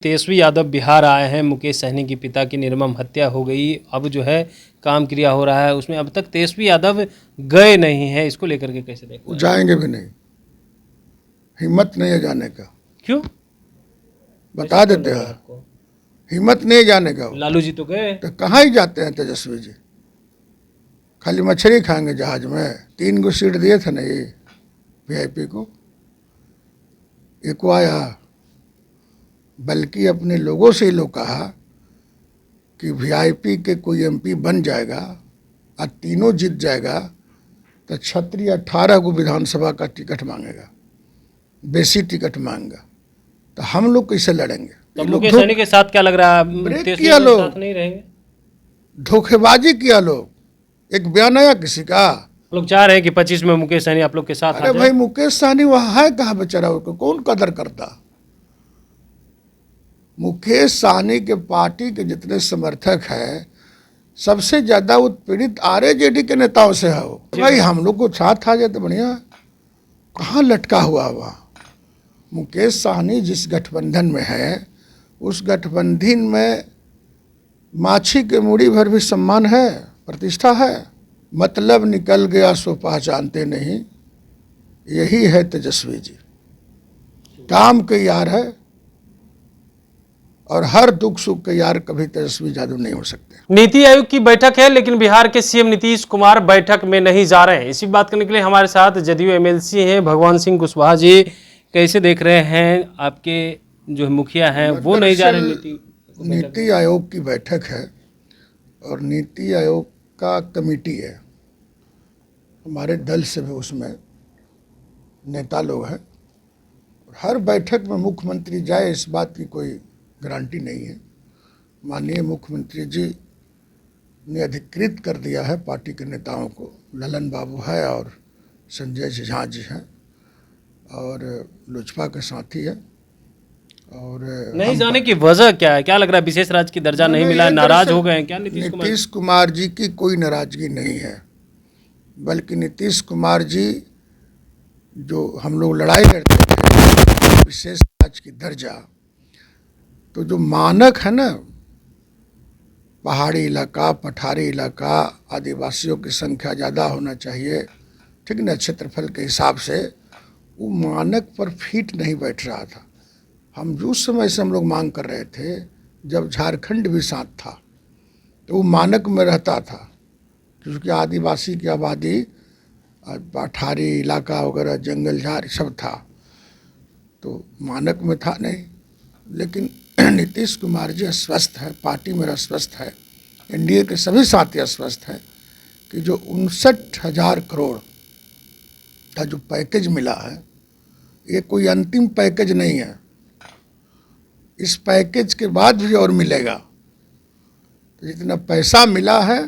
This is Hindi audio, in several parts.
तेजस्वी यादव बिहार आए हैं। मुकेश सहनी के पिता की निर्मम हत्या हो गई। अब जो है काम क्रिया हो रहा है, उसमें अब तक तेजस्वी यादव गए नहीं हैं। इसको लेकर के कैसे देखते हैं? जाएंगे भी नहीं, हिम्मत नहीं है जाने का। क्यों? बता देते हैं, आपको हिम्मत नहीं है जाने का। लालू जी तो गए। तो कहाँ ही जाते हैं तेजस्वी जी? खाली मछली खाएंगे जहाज में। 3 गो सीट दिए थे ना ये वीआईपी को, एक आया। बल्कि अपने लोगों से ही लोग कहा कि वीआईपी के कोई एमपी बन जाएगा और तीनों जीत जाएगा तो क्षत्रिय 18 को विधानसभा का टिकट मांगेगा, बेसी टिकट मांगेगा। तो हम लोग कैसे लड़ेंगे? तो मुकेश सहनी के साथ क्या लग रहा है? ब्रेक तेजस्वी किया यादव लोग, साथ नहीं रहेंगे। धोखेबाजी किया लोग। एक बयान आया किसी का, लोग चाह रहे हैं कि 25 में मुकेश सहनी आप लोग के साथ आ अरे जाए। भाई मुकेश सहनी वहां है कहाँ बेचारा? उसको कौन कदर करता? मुकेश सहनी के पार्टी के जितने समर्थक हैं, सबसे ज्यादा उत्पीड़ित आरजेडी के नेताओं से है वो। भाई हम लोग को साथ आ जाए तो बढ़िया। कहाँ लटका हुआ हुआ? मुकेश सहनी जिस गठबंधन में है, उस गठबंधन में माछी के मूड़ी भर भी सम्मान है, प्रतिष्ठा है। मतलब निकल गया सो पहचानते नहीं, यही है तेजस्वी जी। काम के यार है और हर दुख सुख के यार कभी तेजस्वी यादव नहीं हो सकते। नीति आयोग की बैठक है, लेकिन बिहार के सीएम नीतीश कुमार बैठक में नहीं जा रहे हैं। इसी बात करने के लिए हमारे साथ जदयू एमएलसी हैं भगवान सिंह कुशवाहा जी। कैसे देख रहे हैं? आपके जो मुखिया हैं वो नहीं जा रहे नीति आयोग की बैठक है और नीति आयोग का कमेटी है। हमारे दल से भी उसमें नेता लोग हैं। हर बैठक में मुख्यमंत्री जाए इस बात की कोई गारंटी नहीं है। माननीय मुख्यमंत्री जी ने अधिकृत कर दिया है पार्टी के नेताओं को। ललन बाबू है और संजय झा जी हैं और लोजपा के साथी है। और नहीं जाने की वजह क्या है? क्या लग रहा है? विशेष राज्य की दर्जा नहीं मिला है, नाराज हो गए हैं क्या नीतीश कुमार जी की कोई नाराजगी नहीं है, बल्कि नीतीश कुमार जी जो हम लोग लड़ाई लड़ते थे विशेष राज्य की दर्जा, तो जो मानक है ना, पहाड़ी इलाका, पठारी इलाका, आदिवासियों की संख्या ज़्यादा होना चाहिए, ठीक ना, क्षेत्रफल के हिसाब से, वो मानक पर फिट नहीं बैठ रहा था। हम उस समय से हम लोग मांग कर रहे थे जब झारखंड भी साथ था, तो वो मानक में रहता था, क्योंकि आदिवासी की आबादी, पठारी इलाका वगैरह, जंगल झाड़ सब था, तो मानक में था नहीं। लेकिन नीतीश कुमार जी अस्वस्थ है, पार्टी मेरा अस्वस्थ है, एनडीए के सभी साथी अस्वस्थ हैं कि जो 59,000 करोड़ का जो पैकेज मिला है, ये कोई अंतिम पैकेज नहीं है। इस पैकेज के बाद भी और मिलेगा। तो जितना पैसा मिला है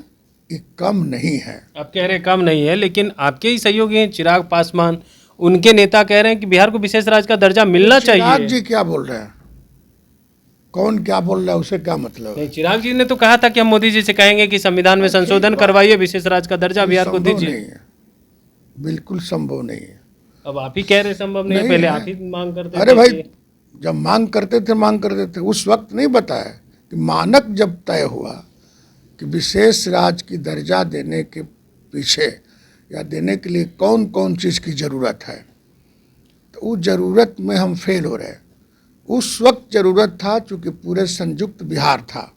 ये कम नहीं है। आप कह रहे हैं कम नहीं है, लेकिन आपके ही सहयोगी हैं चिराग पासवान, उनके नेता कह रहे हैं कि बिहार को विशेष राज्य का दर्जा मिलना चाहिए। चिराग जी क्या बोल रहे हैं? कौन क्या बोल रहा है, उसे क्या मतलब? नहीं, चिराग जी ने तो कहा था कि हम मोदी जी से कहेंगे कि संविधान में संशोधन करवाइए, विशेष राज्य का दर्जा बिहार को दीजिए। नहीं है, बिल्कुल संभव नहीं है। अब आप ही कह रहे संभव नहीं है, पहले आप ही मांग करते थे। अरे भाई, जब मांग करते थे उस वक्त नहीं बताया कि मानक जब तय हुआ कि विशेष राज्य की दर्जा देने के पीछे या देने के लिए कौन कौन चीज़ की ज़रूरत है, तो उस ज़रूरत में हम फेल हो रहे। उस वक्त ज़रूरत था चूँकि पूरे संयुक्त बिहार था,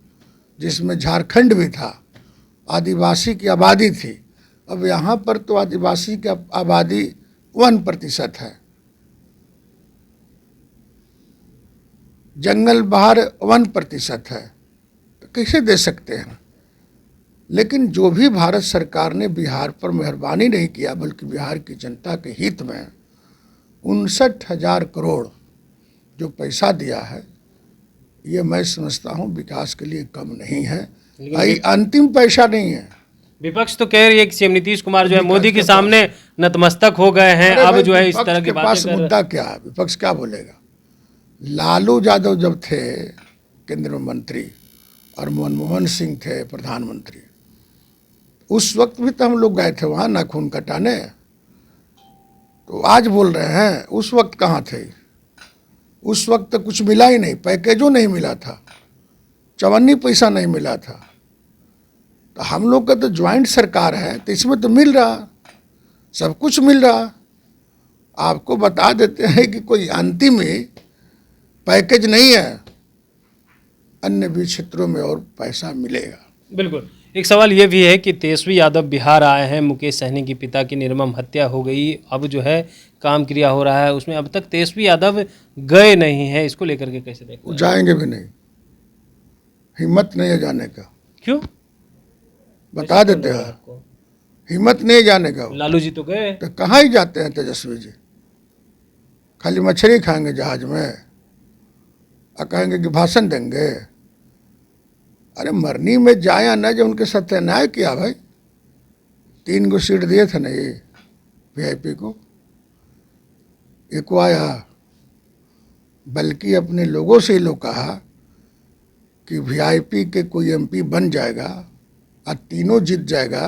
जिसमें झारखंड भी था, आदिवासी की आबादी थी। अब यहाँ पर तो आदिवासी की आबादी 1% है, जंगल बाहर 1% है, तो कैसे दे सकते हैं? लेकिन जो भी भारत सरकार ने बिहार पर मेहरबानी नहीं किया, बल्कि बिहार की जनता के हित में 59,000 करोड़ जो पैसा दिया है, ये मैं समझता हूँ विकास के लिए कम नहीं है, अंतिम पैसा नहीं है। विपक्ष तो कह रही है कि सीएम नीतीश कुमार जो है मोदी के सामने नतमस्तक हो गए हैं। अब जो है इस तरह की बातें पास मुद्दा क्या है? विपक्ष क्या बोलेगा? लालू यादव जब थे केंद्रीय मंत्री और मनमोहन सिंह थे प्रधानमंत्री, उस वक्त भी तो हम लोग गए थे वहाँ नाखून कटाने। तो आज बोल रहे हैं उस वक्त कहाँ थे? उस वक्त तो कुछ मिला ही नहीं, पैकेजों नहीं मिला था, 54 पैसा नहीं मिला था। तो हम लोग का तो ज्वाइंट सरकार है, तो इसमें तो मिल रहा, सब कुछ मिल रहा। आपको बता देते हैं कि कोई अंतिम पैकेज नहीं है, अन्य भी क्षेत्रों में और पैसा मिलेगा। बिल्कुल। एक सवाल ये भी है कि तेजस्वी यादव बिहार आए हैं, मुकेश सहनी की पिता की निर्मम हत्या हो गई, अब जो है काम क्रिया हो रहा है, उसमें अब तक तेजस्वी यादव गए नहीं हैं, इसको लेकर के कैसे देखते वो हैं? जाएंगे भी नहीं, हिम्मत नहीं है जाने का। क्यों? बता देते हैं, आपको हिम्मत नहीं जाने का। लालू जी तो गए। तो कहाँ ही जाते हैं तेजस्वी जी, खाली मछली खाएंगे जहाज में और कहेंगे कि भाषण देंगे। अरे मरनी में जाया ना, जो उनके सत्यान्याय किया भाई, 3 गो सीट दिए थे ना ये वीआईपी को, एक आया, बल्कि अपने लोगों से ही लोग कहा कि वीआईपी के कोई एमपी बन जाएगा और तीनों जीत जाएगा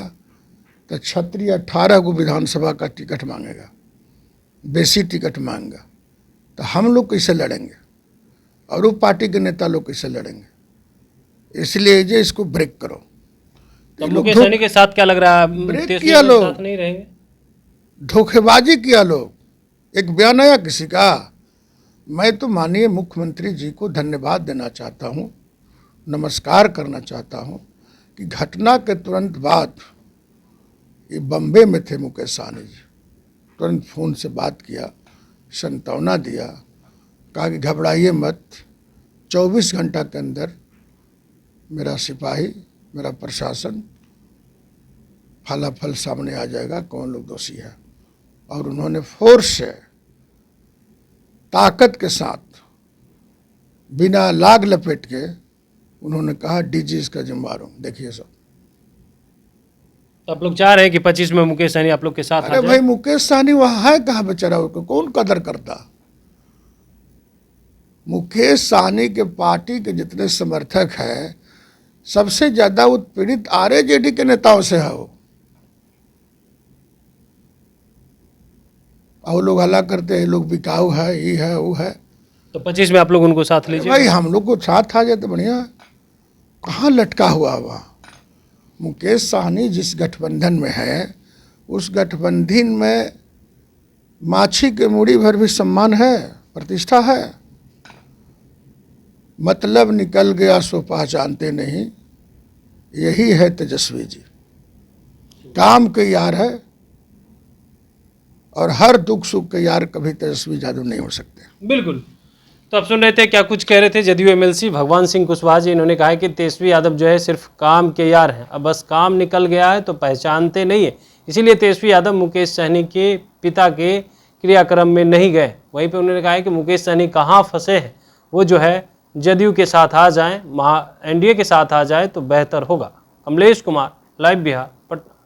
तो क्षत्रिय 18 को विधानसभा का टिकट मांगेगा, बेसी टिकट मांगेगा, तो हम लोग कैसे लड़ेंगे और वो पार्टी के नेता लोग कैसे लड़ेंगे। इसलिए जे इसको ब्रेक करो। तो मुकेश सहनी के साथ क्या लग रहा है? ब्रेक तेजस्वी किया यादव लोग, साथ नहीं रहेंगे? धोखेबाजी किया लोग। एक बयान आया किसी का, मैं तो माननीय मुख्यमंत्री जी को धन्यवाद देना चाहता हूँ, नमस्कार करना चाहता हूँ कि घटना के तुरंत बाद, ये बम्बे में थे मुकेश सहनी जी, तुरंत फ़ोन से बात किया, सांत्वना दिया, कहा कि घबराइए मत, 24 घंटा के अंदर मेरा सिपाही, मेरा प्रशासन फलाफल सामने आ जाएगा कौन लोग दोषी है। और उन्होंने फोर्स से, ताकत के साथ, बिना लाग लपेट के उन्होंने कहा डीजी इसका जिम्मेदार हूँ। देखिए सब, तो आप लोग चाह रहे हैं कि 25 में मुकेश सहनी आप लोग के साथ आ अरे जाए? भाई मुकेश सहनी वहाँ है कहाँ बेचारा, उसको कौन कदर करता। मुकेश सहनी के पार्टी के जितने समर्थक हैं, सबसे ज्यादा उत्पीड़ित आरजेडी के नेताओं से है वो। और लोग हल्ला करते हैं, लोग बिकाऊ है, ये है वो है। तो 25 में आप लोग उनको साथ लीजिए। भाई हम लोग को साथ आ जाए तो बढ़िया। कहाँ लटका हुआ हुआ मुकेश सहनी जिस गठबंधन में है, उस गठबंधन में माछी के मूड़ी भर भी सम्मान है, प्रतिष्ठा है। मतलब निकल गया सो पहचानते नहीं, यही है तेजस्वी जी, काम के यार है, और हर दुख सुख के यार कभी तेजस्वी यादव नहीं हो सकते। बिल्कुल। तो आप सुन रहे थे क्या कुछ कह रहे थे जदयू एमएलसी भगवान सिंह कुशवाहा जी। इन्होंने कहा है कि तेजस्वी यादव जो है सिर्फ काम के यार हैं, अब बस काम निकल गया है तो पहचानते नहीं है, इसीलिए तेजस्वी यादव मुकेश सहनी के पिता के क्रियाक्रम में नहीं गए। वहीं पे उन्होंने कहा है कि मुकेश सहनी कहाँ फंसे हैं, वो जो है जदयू के साथ आ जाएं, एनडीए के साथ आ जाए तो बेहतर होगा। कमलेश कुमार, लाइव बिहार।